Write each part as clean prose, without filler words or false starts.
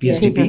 PSDP,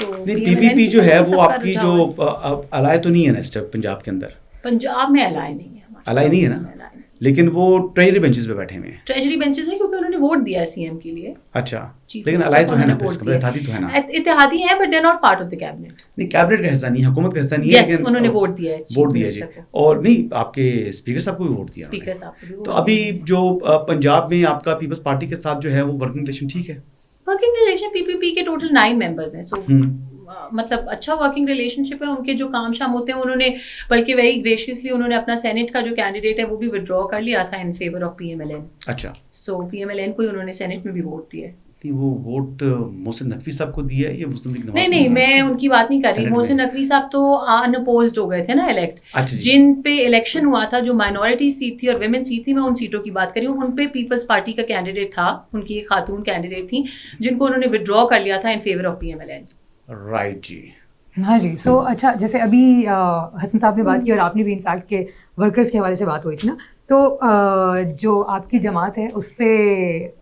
نہیں PPP جو ہے وہ آپ کی جو allied تو نہیں ہے نا اس ٹائم پنجاب کے اندر؟ پنجاب میں allied نہیں ہے. allied نہیں ہے نا, لیکن وہ ٹریجری بینچز پہ بیٹھے ہوئے ہیں. ٹریجری بینچز میں کیونکہ انہوں نے ووٹ دیا ہے CM کے لیے. اچھا, لیکن allied تو ہے نا, اتحادی تو ہے نا. اتحادی ہیں but they are not part of the cabinet. نہیں کیبنٹ کا حصہ نہیں ہے, حکومت کا حصہ نہیں ہے, لیکن انہوں نے ووٹ دیا ہے. ووٹ دیا جی. اور نہیں آپ کے اسپیکر صاحب کو بھی ووٹ دیا. اسپیکر صاحب کو بھی. تو ابھی جو پنجاب میں آپ کا پیپلز پارٹی کے ساتھ جو ہے وہ ورکنگ ریلیشن ٹھیک ہے؟ ورکنگ ریلیشن PPP کے ٹوٹل 9 ممبرز ہیں. سو مطلب اچھا ورکنگ ریلیشن شپ ہے. ان کے جو کام شام ہوتے ہیں انہوں نے بلکہ ویری گریشیسلی انہوں نے اپنا سینٹ کا جو کینڈیڈیٹ ہے وہ بھی ودرا کر لیا تھا ان فیور آف PMLN. اچھا, سو PMLN کو انہوں نے سینٹ میں بھی ووٹ دیا. وہ ووٹ محسن نقوی صاحب کو دیا ہے یا مسلم لیگ نواز؟ نہیں میں ان کی بات نہیں کر رہی. محسن نقوی صاحب تو ان اپوزڈ ہو گئے تھے نا الیکٹ. جن پہ الیکشن ہوا تھا جو مائنورٹی سیٹ تھی اور ویمن سیٹ تھی, میں ان سیٹوں کی بات کر رہی ہوں. ان پہ پیپلز پارٹی کا کینڈیڈیٹ تھا, ان کی ایک خاتون کینڈیڈیٹ تھی جن کو انہوں نے ودرا کر لیا تھا in favour of PMLN. Right جی. ہاں جی. سو اچھا, جیسے ابھی حسن صاحب نے بات کی اور آپ نے بھی انفیکٹ کہ ورکرز کے حوالے سے بات ہوئی تھی نا, تو جو آپ کی جماعت ہے اس سے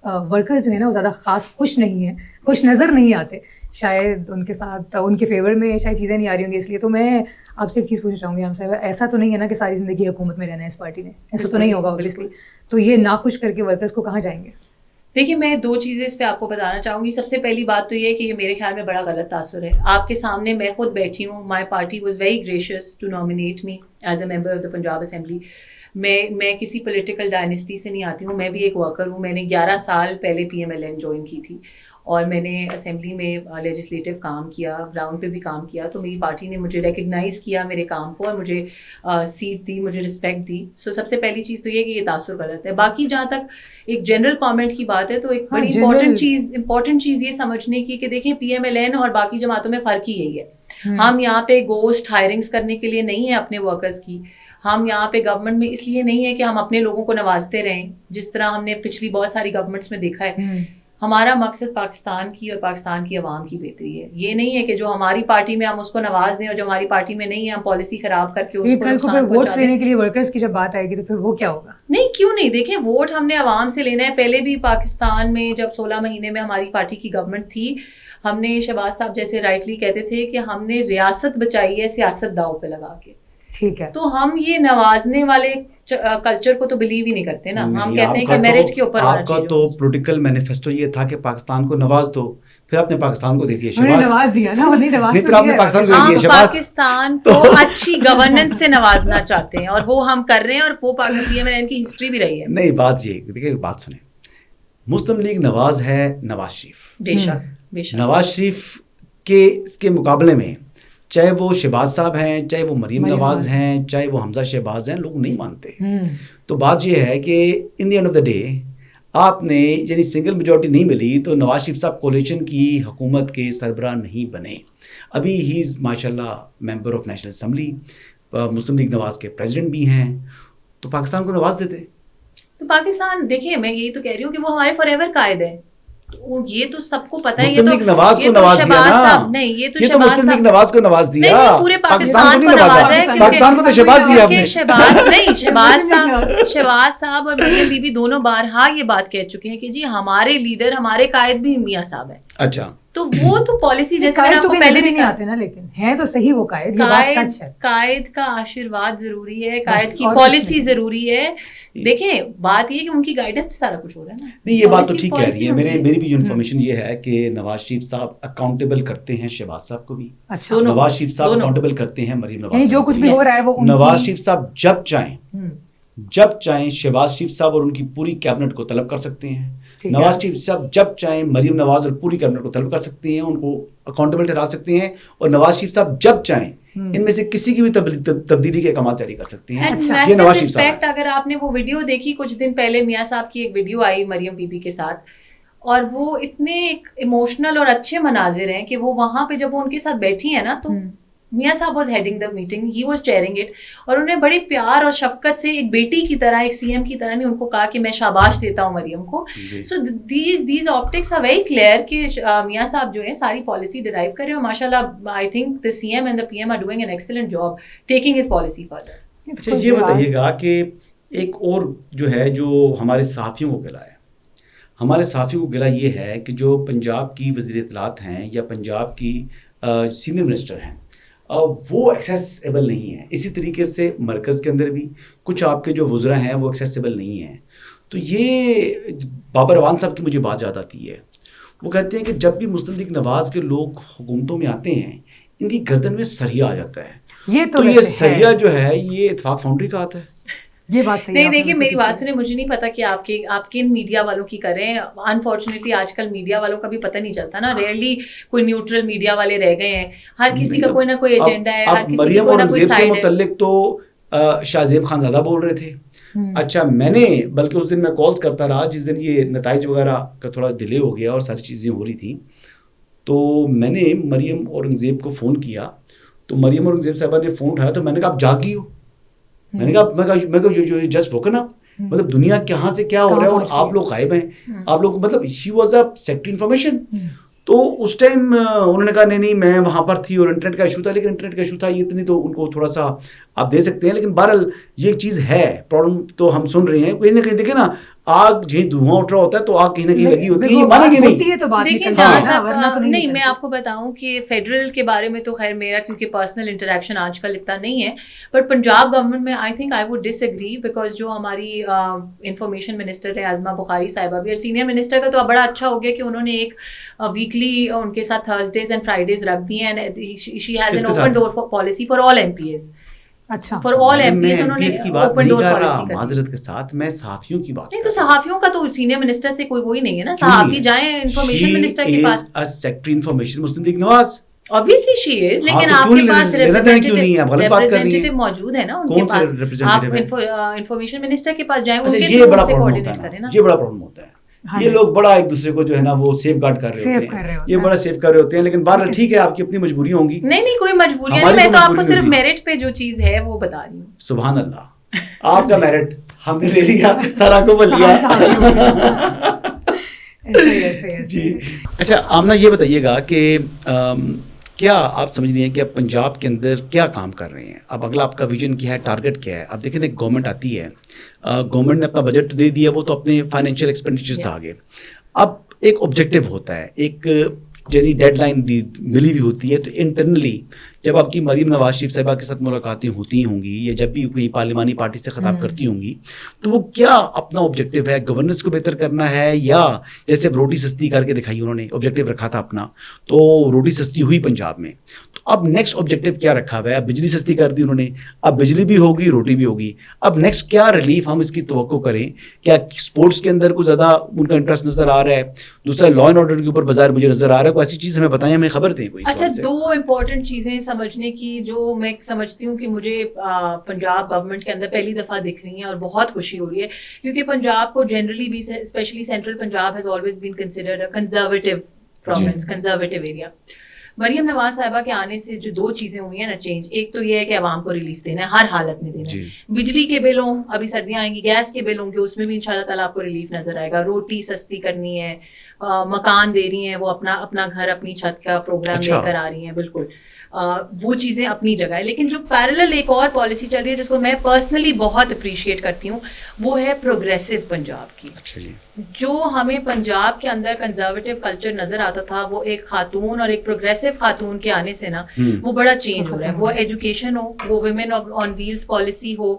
ورکرز جو ہے نا وہ زیادہ خاص خوش نہیں ہیں, خوش نظر نہیں آتے. شاید ان کے ساتھ ان کے فیور میں شاید چیزیں نہیں آ رہی ہوں گی. اس لیے تو میں آپ سے ایک چیز پوچھنا چاہوں گی, ہم سے ایسا تو نہیں ہے نا کہ ساری زندگی حکومت میں رہنا ہے اس پارٹی نے, ایسا تو نہیں ہوگا اوبویسلی. تو یہ ناخوش کر کے ورکرز کو کہاں جائیں گے؟ دیکھیے میں 2 چیزیں اس پہ آپ کو بتانا چاہوں گی. سب سے پہلی بات تو یہ ہے کہ یہ میرے خیال میں بڑا غلط تاثر ہے. آپ کے سامنے میں خود بیٹھی ہوں. My party was very gracious to nominate me as a member of the Punjab assembly. میں کسی پولیٹیکل ڈائنیسٹی سے نہیں آتی ہوں. میں بھی ایک ورکر ہوں. میں نے 11 سال پہلے PMLN جوائن کی تھی اور میں نے اسمبلی میں لیجسلیٹو کام کیا, گراؤنڈ پہ بھی کام کیا. تو میری پارٹی نے مجھے ریکگنائز کیا میرے کام کو اور مجھے سیٹ دی, مجھے رسپیکٹ دی. سو سب سے پہلی چیز تو یہ کہ یہ تاثر غلط ہے. باقی جہاں تک ایک جنرل کامنٹ کی بات ہے تو ایک بڑی امپورٹنٹ چیز یہ سمجھنے کی کہ دیکھیں PMLN اور باقی جماعتوں میں فرق ہی یہی ہے. ہم یہاں پہ گوسٹ ہائرنگس کرنے کے لیے نہیں ہیں اپنے ورکرز کی. ہم یہاں پہ گورنمنٹ میں اس لیے نہیں ہے کہ ہم اپنے لوگوں کو نوازتے رہیں جس طرح ہم نے پچھلی بہت ساری گورنمنٹس میں دیکھا ہے. ہمارا مقصد پاکستان کی اور پاکستان کی عوام کی بہتری ہے. یہ نہیں ہے کہ جو ہماری پارٹی میں ہم اس کو نواز دیں اور جو ہماری پارٹی میں نہیں ہے ہم پالیسی خراب کر کے اس کو نقصان ووٹ لینے کے لیے ورکرز کی جب بات آئے گی تو پھر وہ کیا ہوگا؟ نہیں کیوں نہیں. دیکھیں ووٹ ہم نے عوام سے لینا ہے. پہلے بھی پاکستان میں جب 16 مہینے میں ہماری پارٹی کی گورنمنٹ تھی, ہم نے شہباز صاحب جیسے رائٹلی کہتے تھے کہ ہم نے ریاست بچائی ہے سیاست داؤ پہ لگا کے. ٹھیک ہے, تو ہم یہ نوازنے والے کلچر کو تو بلیو ہی نہیں کرتے نا. ہم کہتے ہیں کہ میرٹ کے اوپر ہونا چاہیے. آپ کا تو پولیٹیکل مینیفیسٹو یہ تھا کہ پاکستان کو نواز دو, پھر آپ نے پاکستان کو دے دیا. نواز دیا نا, نہیں نواز پھر آپ نے پاکستان کو دے دیا. پاکستان کو اچھی گورننس سے نوازنا چاہتے ہیں اور وہ ہم کر رہے ہیں, اور وہ PMLN کی ہسٹری بھی رہی ہے. نہیں بات یہ دیکھیں, بات سنیں, مسلم لیگ نواز ہے نواز شریف. بے شک نواز شریف کے اس کے مقابلے میں چاہے وہ شہباز صاحب ہیں, چاہے وہ مریم نواز ہیں, چاہے وہ حمزہ شہباز ہیں, لوگ نہیں مانتے. تو بات یہ ہے کہ in the end of the day آپ نے یعنی سنگل میجورٹی نہیں ملی تو نواز شریف صاحب کولیشن کی حکومت کے سربراہ نہیں بنے. ابھی ہی از ماشاء اللہ member of national assembly, Muslim League Nawaz کے پریزیڈنٹ بھی ہیں, تو پاکستان کو نواز دیتے. تو پاکستان دیکھیے میں یہی تو کہہ رہی ہوں کہ وہ ہمارے فار ایور قائد ہے. یہ تو سب کو پتا ہے. مسلم لیگ نواز کو نواز دیا نا. نہیں یہ تو مسلم لیگ نواز کو نواز دیا, پورے پاکستان کو نوازا ہے. پاکستان کو تو شہباز دیا آپ نے. شہباز صاحب اور مریم بی بی دونوں بارہا یہ بات کہہ چکے ہیں کہ جی ہمارے لیڈر ہمارے قائد بھی میاں صاحب ہیں. اچھا, تو وہ تو پالیسی جیسے پہلے بھی نہیں آتے نا, لیکن ہے تو صحیح وہ قائد. قائد کا آشیرواد ضروری ہے, قائد کی پالیسی ضروری ہے. دیکھیں بات یہ کہ ان کی گائیڈنس سے سارا کچھ ہو رہا ہے نا. نہیں یہ بات تو ٹھیک کہہ رہی ہے. میری بھی جو انفارمیشن یہ ہے کہ نواز شریف صاحب اکاؤنٹیبل کرتے ہیں شہباز صاحب کو بھی, نواز شریف صاحب اکاؤنٹیبل کرتے ہیں مریم نواز. جو کچھ بھی ہو رہا ہے وہ نواز شریف صاحب جب چاہیں شہباز شریف صاحب اور ان کی پوری کیبنٹ کو طلب کر سکتے ہیں. نواز شریف صاحب جب چاہیں مریم نواز اور پوری کیبنٹ کو طلب کر سکتے ہیں, ان کو اکاؤنٹیبل ٹھہرا سکتے ہیں, اور نواز شریف صاحب جب چاہیں ان میں سے کسی کی بھی تبدیلی کے احکامات جاری کر سکتے ہیں. یہ نواز شریف صاحب, اگر آپ نے وہ ویڈیو دیکھی کچھ دن پہلے میاں صاحب کی ایک ویڈیو آئی مریم بی بی کے ساتھ, اور وہ اتنے ایک ایموشنل اور اچھے مناظر ہیں کہ وہ وہاں پہ جب وہ ان کے ساتھ بیٹھی ہیں نا, تو میاں صاحب was heading the meeting, he was cheering it, اور انہوں نے بڑے پیار اور شفقت سے ایک بیٹی کی طرح, ایک CM کی طرح نہیں, ان کو کہا کہ میں شاباش دیتا ہوں مریم کو. So these optics are very clear کہ میاں صاحب جو ہے ساری پالیسی ڈرائیو کر رہے ہیں, اور ماشاء اللہ I think the CM and the PM are doing an excellent job taking his policy further. اچھا یہ بتائیے گا کہ ایک اور جو ہے جو ہمارے صحافیوں کو گلا ہے, ہمارے صحافیوں کو گلا یہ ہے کہ جو پنجاب کی وزیر اطلاعات ہیں یا پنجاب کی سینئر منسٹر ہیں وہ ایکسیسیبل نہیں ہیں. اسی طریقے سے مرکز کے اندر بھی کچھ آپ کے جو وزراء ہیں وہ ایکسیسیبل نہیں ہیں. تو یہ بابر اعوان صاحب کی مجھے بات یاد آتی ہے. وہ کہتے ہیں کہ جب بھی مستنصر نواز کے لوگ حکومتوں میں آتے ہیں ان کی گردن میں سریا آ جاتا ہے. یہ سریا جو ہے یہ اتفاق فاؤنڈری کا آتا ہے. یہ بات صحیح نہیں. دیکھیے میری بات سنیں, مجھے نہیں پتا کہ آپ کن میڈیا والوں کی کریں. انفارچونیٹلی آج کل میڈیا والوں کا بھی پتہ نہیں چلتا نا. ریئرلی کوئی نیوٹرل میڈیا والے رہ گئے ہیں. ہر کسی کا کوئی نہ کوئی ایجنڈا ہے, ہر کسی کی کوئی نہ کوئی سائیڈ ہے. مریم اور متعلق تو شاہ زیب خان زادہ بول رہے تھے. اچھا میں نے بلکہ اس دن میں کالز کرتا رہا جس دن یہ نتائج وغیرہ کا تھوڑا ڈیلے ہو گیا اور ساری چیزیں ہو رہی تھیں, تو میں نے مریم اورنگزیب کو فون کیا. تو مریم اورنگزیب صاحبہ نے فون اٹھایا تو میں نے کہا آپ جاگی ہو. میں نے کہا جسٹ ووکن اپ, مطلب دنیا کہاں سے کیا ہو رہا ہے اور آپ لوگ غائب ہیں. آپ لوگ مطلب she was a secretary information. تو اس ٹائم انہوں نے کہا نہیں میں وہاں پر تھی اور انٹرنیٹ کا ایشو تھا. لیکن انٹرنیٹ کا ایشو تھا یہ اتنی تو ان کو تھوڑا سا آپ دے سکتے ہیں. لیکن بہرحال یہ ایک چیز ہے, پرابلم تو ہم سن رہے ہیں. کہیں نہ کہیں دیکھیں نا آگ جہیں دھواں اٹھ رہا ہوتا ہے تو آگ کہیں نہ کہیں لگی ہوتی ہے. یہ مانیں گے نہیں. دیکھیں جہاں تک نہیں, میں آپ کو بتاؤں کہ فیڈرل کے بارے میں تو خیر میرا کیونکہ پرسنل انٹریکشن آج کل اتنا نہیں ہے, بٹ پنجاب گورنمنٹ میں I think I would disagree, because جو ہماری انفارمیشن منسٹر ہے عظمہ بخاری صاحبہ بھی, اور سینئر منسٹر کا تو بڑا اچھا ہو گیا کہ انہوں نے ایک ویکلی ان کے ساتھ تھرسڈیز اینڈ فرائیڈیز رکھ دی ہیں. She has an open door policy for all MPs. اچھا for all MPs انہوں نے اوپن ڈور پالیسی کر. معذرت کے ساتھ میں صحافیوں کی بات نہیں, تو صحافیوں کا تو سینئر منسٹر سے کوئی وہی نہیں ہے نا. صحافی جائیں انفارمیشن منسٹر کے پاس. Secretary information Mustansar Nawaz obviously she is, لیکن آپ کے پاس ریپرزینٹیٹیو موجود ہے نا ان کے پاس. آپ انفارمیشن منسٹر کے پاس جائیں, ان کے تھرو سے کوآرڈینیٹ کریں نا. یہ بڑا پرابلم ہوتا ہے. یہ لوگ بڑا ایک دوسرے کو جو ہے نا وہ سیف گارڈ کر رہے ہوتے ہیں, یہ بڑا سیف کر رہے ہوتے ہیں. لیکن بہرحال ٹھیک ہے, آپ کی اپنی مجبوریاں ہوں گی. نہیں کوئی مجبوریاں نہیں, میں تو آپ کو صرف میرٹ پہ جو چیز ہے وہ بتا رہی ہوں. سبحان اللہ, آپ کا میرٹ ہم نے لے لیا, سارا کو بول لیا. جی اچھا آمنہ یہ بتائیے گا کہ کیا آپ سمجھ رہی ہیں کہ اب پنجاب کے اندر کیا کام کر رہے ہیں؟ اب اگلا آپ کا ویژن کیا ہے, ٹارگٹ کیا ہے؟ اب دیکھیں نا گورنمنٹ آتی ہے, گورنمنٹ نے اپنا بجٹ تو دے دیا, وہ تو اپنے فائنینشیل ایکسپینڈیچر سے آگے. اب ایک آبجیکٹیو ہوتا ہے, ایک یعنی ڈیڈ لائن ملی ہوئی ہوتی ہے. تو انٹرنلی جب آپ کی مریم نواز شریف صاحبہ کے ساتھ ملاقاتیں ہوتی ہوں گی یا جب بھی کوئی پارلیمانی پارٹی سے خطاب کرتی ہوں گی, تو وہ کیا اپنا آبجیکٹیو ہے؟ گورننس کو بہتر کرنا ہے, یا جیسے اب روٹی سستی کر کے دکھائی انہوں نے, آبجیکٹیو رکھا تھا اپنا, تو روٹی سستی ہوئی پنجاب میں. تو اب نیکسٹ آبجیکٹیو کیا رکھا ہوا ہے؟ اب بجلی سستی کر دی انہوں نے, اب بجلی بھی ہوگی روٹی بھی ہوگی. اب نیکسٹ کیا ریلیف ہم اس کی توقع کریں؟ کیا اسپورٹس کے اندر کوئی زیادہ ان کا انٹرسٹ نظر آ رہا ہے؟ دوسرا لا اینڈ آرڈر کے اوپر بازار مجھے نظر آ رہا ہے. کوئی ایسی چیز ہمیں بتائیں, ہمیں خبر دیں کوئی. اچھا, دو امپورٹنٹ چیزیں سمجھنے کی جو میں سمجھتی ہوں کہ مجھے پنجاب گورنمنٹ کے اندر پہلی دفعہ دکھ رہی ہیں اور بہت خوشی ہو رہی ہے, کیونکہ پنجاب کو جنرلی بھی especially central Punjab has always been considered a conservative province, conservative area. Maryam Nawaz صاحبہ کے آنے سے جو دو چیزیں ہوئی ہیں نا چینج, ایک تو یہ ہے کہ عوام کو ریلیف دینا ہے, ہر حالت میں دینا ہے. بجلی کے بل ہوں, ابھی سردیاں آئیں گی, گیس کے بل ہوں گے, اس میں بھی انشاءاللہ تعالیٰ آپ کو ریلیف نظر آئے گا. روٹی سستی کرنی ہے, مکان دے رہی ہیں, وہ اپنا گھر اپنی چھت کا پروگرام لے کر آ رہی ہیں. بالکل وہ چیزیں اپنی جگہ ہے. لیکن جو پیرلل ایک اور پالیسی چل رہی ہے جس کو میں پرسنلی بہت اپریشیٹ کرتی ہوں, وہ ہے پروگریسو پنجاب کی. جو ہمیں پنجاب کے اندر کنزرویٹو کلچر نظر آتا تھا, وہ ایک خاتون اور ایک پروگریسو خاتون کے آنے سے نا وہ بڑا چینج ہو رہا ہے. وہ ایجوکیشن ہو, وہ ویمن آن ویلز پالیسی ہو,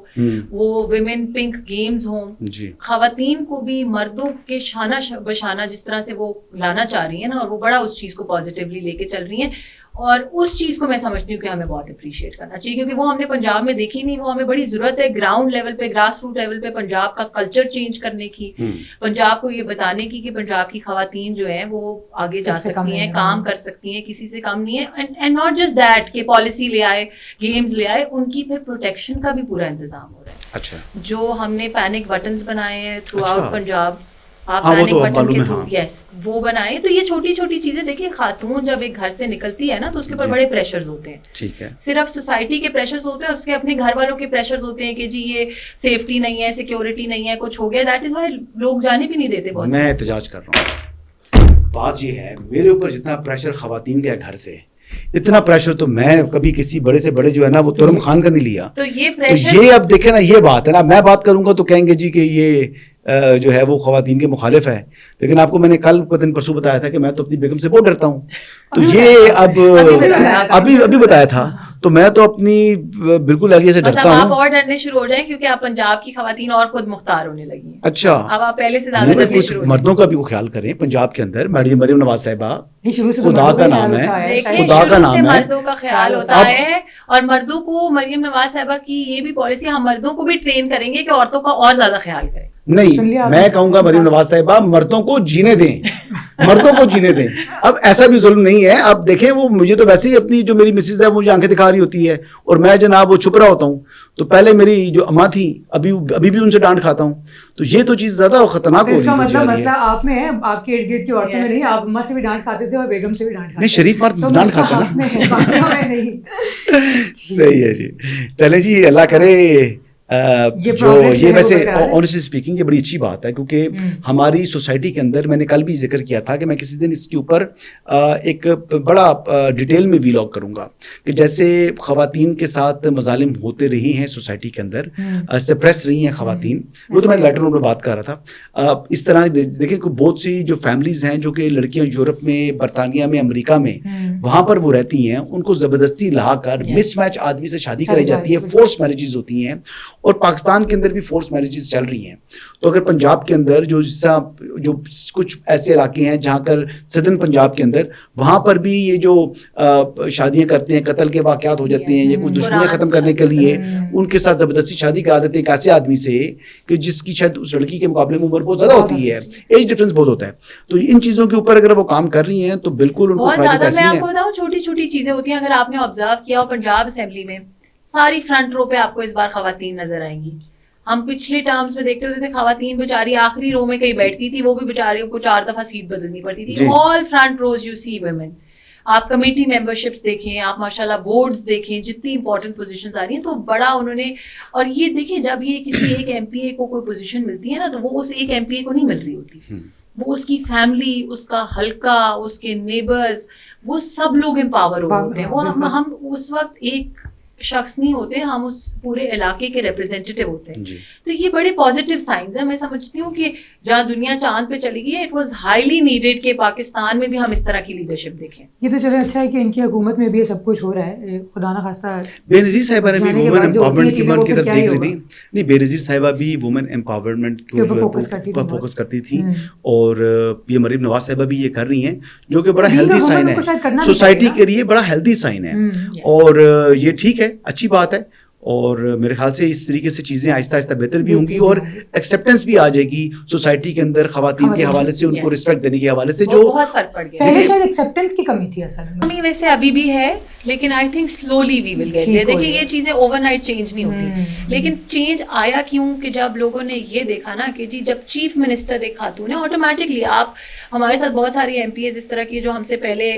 وہ ویمن پنک گیمز ہوں, خواتین کو بھی مردوں کے شانہ بشانہ جس طرح سے وہ لانا چاہ رہی ہیں نا, اور وہ بڑا اس چیز کو پازیٹیولی لے کے چل رہی ہیں. اور اس چیز کو میں سمجھتی ہوں کہ ہمیں بہت اپریشیٹ کرنا چاہیے, کیونکہ وہ ہم نے پنجاب میں دیکھی نہیں. وہ ہمیں بڑی ضرورت ہے گراؤنڈ لیول پہ, گراس روٹ لیول پہ پنجاب کا کلچر چینج کرنے کی, پنجاب کو یہ بتانے کی کہ پنجاب کی خواتین جو ہیں وہ آگے جا سکتی ہیں, کام کر سکتی ہیں, کسی سے کم نہیں ہے. اینڈ ناٹ جسٹ دیٹ کہ پالیسی لے آئے, گیمز لے آئے, ان کی پھر پروٹیکشن کا بھی پورا انتظام ہو رہا ہے. اچھا, جو ہم نے پینک بٹنز بنائے ہیں تھرو آؤٹ پنجاب, آپ پینک بٹن کے تھرو یس وہ بنائے. تو یہ چھوٹی چھوٹی چیزیں دیکھیں, خاتون جب ایک گھر سے نکلتی ہے نا تو اس کے اوپر بڑے پریشرز ہوتے ہیں. ٹھیک ہے, صرف سوسائٹی کے پریشرز ہوتے ہیں, اس کے اپنے گھر والوں کے پریشرز ہوتے ہیں کہ جی یہ سیفٹی نہیں ہے, سیکیورٹی نہیں ہے, کچھ ہو گیا. دیٹ از وائی لوگ جانے بھی نہیں دیتے. بہت میں احتجاج کر رہا ہوں. بات یہ ہے, میرے اوپر جتنا پریشر خواتین کا گھر سے, اتنا پریشر تو میں کبھی کسی بڑے سے بڑے جو ہے نا وہ ترم خان کا نہیں لیا. تو یہ پریشر, یہ اب دیکھیں نا, یہ بات ہے نا, میں بات کروں گا تو کہیں گے جی کہ یہ جو ہے وہ خواتین کے مخالف ہے, لیکن آپ کو میں نے کل کا دن پرسوں بتایا تھا کہ میں تو اپنی بیگم سے بہت ڈرتا ہوں. تو یہ ابھی بتایا تھا, تو میں تو اپنی بالکل اہلیہ سے ڈرتا ہوں. آپ اور ڈرنے شروع ہو جائیں کیونکہ آپ پنجاب کی خواتین اور خود مختار ہونے لگی ہیں. اچھا, اب آپ پہلے سے زیادہ ڈرنے شروع ہو جائیں. مردوں کا بھی وہ خیال کریں. پنجاب کے اندر مریم نواز صاحبہ خدا کا نام ہے, خدا کا نام ہے, مردوں کا خیال ہوتا ہے. اور مردوں کو مریم نواز صاحبہ کی یہ بھی پالیسی, ہم مردوں کو بھی ٹرین کریں گے کہ عورتوں کا اور زیادہ خیال کریں. نہیں, میں کہوں گا مریم نواز صاحبہ مردوں کو جینے دیں, مردوں کو جینے دیں. اب ایسا بھی ظلم نہیں ہے. اب دیکھیں وہ مجھے تو ویسے ہی اپنی جو میری مسز ہے مجھے آنکھیں دکھا رہی ہوتی ہے اور میں جناب وہ چھپ رہا ہوتا ہوں. تو پہلے میری جو اماں تھی ابھی بھی ان سے ڈانٹ کھاتا ہوں. تو یہ تو چیز زیادہ خطرناک ہو رہی ہے. مسئلہ آپ میں ہے, آپ کے ارد گرد کی عورتوں میں نہیں. آپ اماں سے بھی ڈانٹ کھاتے تھے اور بیگم سے بھی ڈانٹ کھاتے. نہیں, شریف مرد ڈانٹ کھاتا نا. صحیح ہے جی. چلیں جی, اللہ کرے جو یہ ویسے آنیسٹلی اسپیکنگ یہ بڑی اچھی بات ہے, کیونکہ ہماری سوسائٹی کے اندر میں نے کل بھی ذکر کیا تھا کہ میں کسی دن اس کے اوپر ایک بڑا ڈیٹیل میں ویلاگ کروں گا کہ جیسے خواتین کے ساتھ مظالم ہوتے رہی ہیں سوسائٹی کے اندر, سپریس رہی ہیں خواتین. وہ تو میں لیٹر روم میں بات کر رہا تھا. اس طرح دیکھیں کہ بہت سی جو فیملیز ہیں جو کہ لڑکیاں یورپ میں, برطانیہ میں, امریکہ میں وہاں پر وہ رہتی ہیں, ان کو زبردستی لا کر مس میچ آدمی سے شادی کرائی جاتی ہے. فورس میرجز ہوتی ہیں اور پاکستان کے اندر بھی فورس میرجز چل رہی ہیں. تو اگر پنجاب کے اندر جو کچھ ایسے علاقے ہیں جہاں کر سدرن پنجاب کے اندر وہاں پر بھی یہ جو شادیاں کرتے ہیں, قتل کے واقعات ہو جاتے ہیں, یہ کچھ دشمنی ختم کرنے کے لیے ان کے ساتھ زبردستی شادی کرا دیتے ہیں ایک ایسے آدمی سے کہ جس کی شاید اس لڑکی کے مقابلے میں عمر بہت زیادہ ہوتی ہے, ایج ڈفرینس بہت ہوتا ہے. تو ان چیزوں کے اوپر اگر وہ کام کر رہی ہیں تو بالکل ان کو بہت زیادہ. میں آپ کو بتاؤں چھوٹی چھوٹی چیزیں ہوتی ہیں. اگر آپ نے آبزرو کیا ہو پنجاب اسمبلی میں ساری فرنٹ رو پہ آپ کو اس بار خواتین نظر آئیں گی. ہم پچھلے ٹرمز میں دیکھتے ہوتے تھے خواتین بیچاری آخری رو میں کہیں بیٹھتی تھی, وہ بھی بیچاریوں کو 4 دفعہ سیٹ بدلنی پڑتی تھی. All front rows you see women. آپ کمیٹی ممبرشپس دیکھیں, آپ ماشاءاللہ بورڈز دیکھیں, جتنی امپورٹنٹ پوزیشنز آ رہی ہیں تو بڑا انہوں نے. اور یہ دیکھیں جب یہ کسی ایک ایم پی اے کو کوئی پوزیشن ملتی ہے نا تو وہ اس ایک ایم پی اے کو نہیں مل رہی ہوتی, وہ اس کی فیملی, اس کا حلقہ, اس کے نیبرز, وہ سب لوگ امپاور ہوتے ہیں. وہ ہم اس وقت ایک شخص نہیں ہوتے, ہم اس پورے علاقے کے ریپرزینٹیو ہوتے ہیں. تو یہ بڑے پازیٹیو سائنز ہیں. میں سمجھتی ہوں کہ جہاں دنیا چاند پہ چلی گئی ہے, اٹ واز ہائیلی نیڈیڈ کہ پاکستان میں بھی ہم اس طرح کی لیڈرشپ دیکھیں. یہ تو چلے اچھا ہے کہ ان کی حکومت میں بھی یہ سب کچھ ہو رہا ہے. خدا نہ خواستہ بے نظیر صاحبہ نے بھی وومن امپاورمنٹ کی طرف دیکھ رہی تھی. نہیں, بے نظیر صاحبہ بھی وومن امپاورمنٹ کے اوپر فوکس کرتی تھی, اور یہ مریم نواز صاحبہ بھی یہ کر رہی ہیں جو کہ بڑا ہیلدی سائن ہے سوسائٹی کے لیے, بڑا ہیلدی سائن ہے. اور یہ ٹھیک ہے, اچھی بات ہے. اور میرے خیال سے اس طریقے سے چیزیں آہستہ آہستہ بہتر بھی ہوں گی اور ایکسیپٹنس بھی آ جائے گی سوسائٹی کے اندر خواتین کے حوالے سے, ان کو رسپیکٹ دینے کے حوالے سے. جو بہت فرق پڑ گیا, پہلے شاید ایکسیپٹنس کی کمی تھی اصل میں. ویسے ابھی بھی ہے, لیکن I think slowly we will get there. دیکھیں یہ چیزیں اوور نائٹ چینج نہیں ہوتی, لیکن چینج آیا کیوں کہ جب لوگوں نے یہ دیکھا نا کہ جی جب چیف منسٹر ایک خاتون ہے, آٹومیٹکلی آپ ہمارے ساتھ بہت ساری ایم پی ایز اس طرح کی جو ہم سے پہلے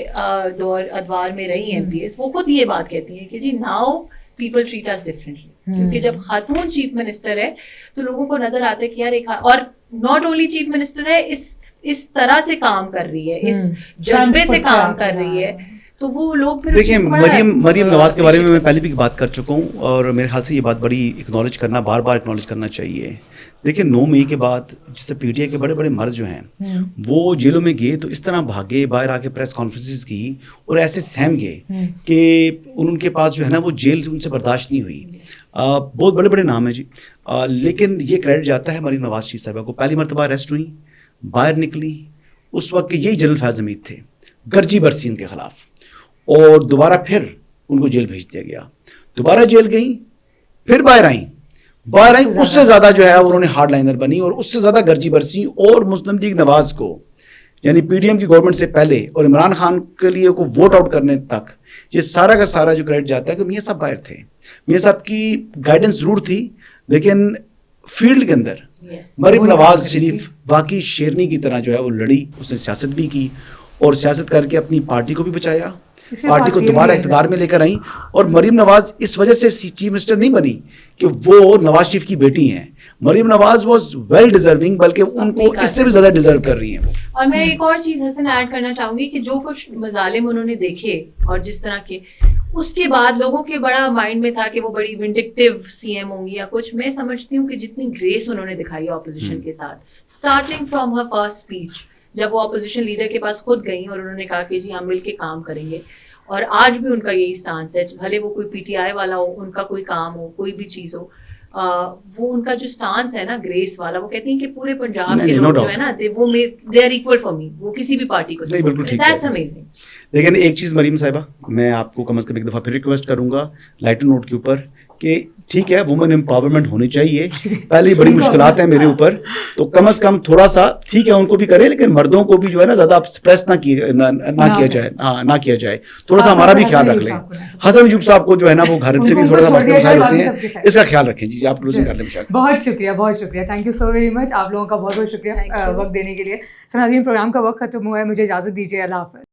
دور ادوار میں رہی ایم پی ایز, وہ خود یہ بات کہتی ہیں کہ جی ناؤ پیپل ٹریٹ اس ڈفرینٹلی. کیونکہ جب خاتون چیف منسٹر ہے تو لوگوں کو نظر آتا ہے کہ یار ایک, اور ناٹ اونلی چیف منسٹر ہے, اس طرح سے کام کر رہی ہے, اس جذبے سے کام کر رئی ہے, تو وہ لوگ پھر دیکھیں مریم نواز کے بارے میں میں پہلے بھی بات کر چکا ہوں, اور میرے خیال سے یہ بات بڑی اکنالج کرنا, بار بار اکنالج کرنا چاہیے. دیکھیں 9 مئی کے بعد جیسے پی ٹی آئی کے بڑے بڑے مرد جو ہیں وہ جیلوں میں گئے تو اس طرح بھاگے, باہر آ کے پریس کانفرنسز کی اور ایسے سہم گئے کہ ان کے پاس جو ہے نا وہ جیل ان سے برداشت نہیں ہوئی. بہت بڑے بڑے نام ہیں جی, لیکن یہ کریڈٹ جاتا ہے مریم نواز شریف صاحبہ کو. پہلی مرتبہ اریسٹ ہوئی, باہر نکلی, اس وقت یہی جنرل فیض حمید تھے, گرجی برسی ان کے خلاف, اور دوبارہ پھر ان کو جیل بھیج دیا گیا. دوبارہ جیل گئیں, پھر باہر آئیں, اس سے زیادہ جو ہے انہوں نے ہارڈ لائنر بنی اور اس سے زیادہ گرجی برسی. اور مسلم لیگ نواز کو یعنی پی ڈی ایم کی گورنمنٹ سے پہلے اور عمران خان کے لیے کو ووٹ آؤٹ کرنے تک یہ سارا کا سارا جو کریڈٹ جاتا ہے کہ میاں صاحب باہر تھے. میاں صاحب کی گائیڈنس ضرور تھی, لیکن فیلڈ کے اندر مریم نواز شریف واقعی شیرنی کی طرح جو ہے وہ لڑی, اس نے سیاست بھی کی اور سیاست کر کے اپنی پارٹی کو بھی بچایا, پارٹی کو دوبارہ اقتدار میں لے کر آئیں. اور مریم نواز اس وجہ سے چیف منسٹر نہیں بنی کہ وہ نواز شریف کی بیٹی ہیں. Maryam Nawaz was well deserving, بلکہ ان کو اس سے بھی زیادہ ڈیزرو کر رہی ہیں. اور میں ایک اور چیز حسن ایڈ کرنا چاہوں گی کہ جو کچھ مظالم انہوں نے دیکھے اور جس طرح کے, اس کے بعد لوگوں کے بڑا مائنڈ میں تھا کہ وہ بڑی ونڈکٹیو سی ایم ہوں گی یا کچھ. میں سمجھتی ہوں کہ جتنی گریس انہوں نے دکھائی اپوزیشن کے ساتھ, starting from her first speech, جب وہ اپوزیشن لیڈر کے پاس خود گئیں اور انہوں نے کہا کہ جی ہم مل کے کام کریں گے, اور آج بھی ان کا یہی اسٹانس ہے, بھلے وہ کوئی پی ٹی آئی والا ہو, ان کا کوئی کام ہو, کوئی بھی چیز ہو, وہ ان کا جو اسٹانس ہے نا گریس والا, وہ کہتی ہیں کہ پورے پنجاب کے لوگ جو ہے نا وہ they are equal for me, وہ کسی بھی پارٹی کو سپورٹ کریں. That's amazing. لیکن ایک چیز مریم صاحبہ, میں آپ کو کم از کم ایک دفعہ پھر ریکویسٹ کروں گا لائٹر نوٹ کے اوپر کہ ٹھیک ہے وومن امپاورمنٹ ہونی چاہیے, پہلے بڑی مشکلات ہیں میرے اوپر, تو کم از کم تھوڑا سا ٹھیک ہے ان کو بھی کرے, لیکن مردوں کو بھی جو ہے نا زیادہ اسپریس نہ کیا جائے, تھوڑا سا ہمارا بھی خیال رکھ لیں. حسن ایوب صاحب کو جو ہے نا وہ گھر سے بھی تھوڑا سا مسئلے مسائل ہوتے ہیں, اس کا خیال رکھیں. جی آپ کلوزنگ کر لیں. بہت شکریہ, بہت شکریہ, thank you so very much, آپ لوگوں کا بہت بہت شکریہ وقت دینے کے لیے. سو ناظرین, پروگرام کا وقت ختم ہوا ہے, مجھے اجازت دیجیے, اللہ حافظ.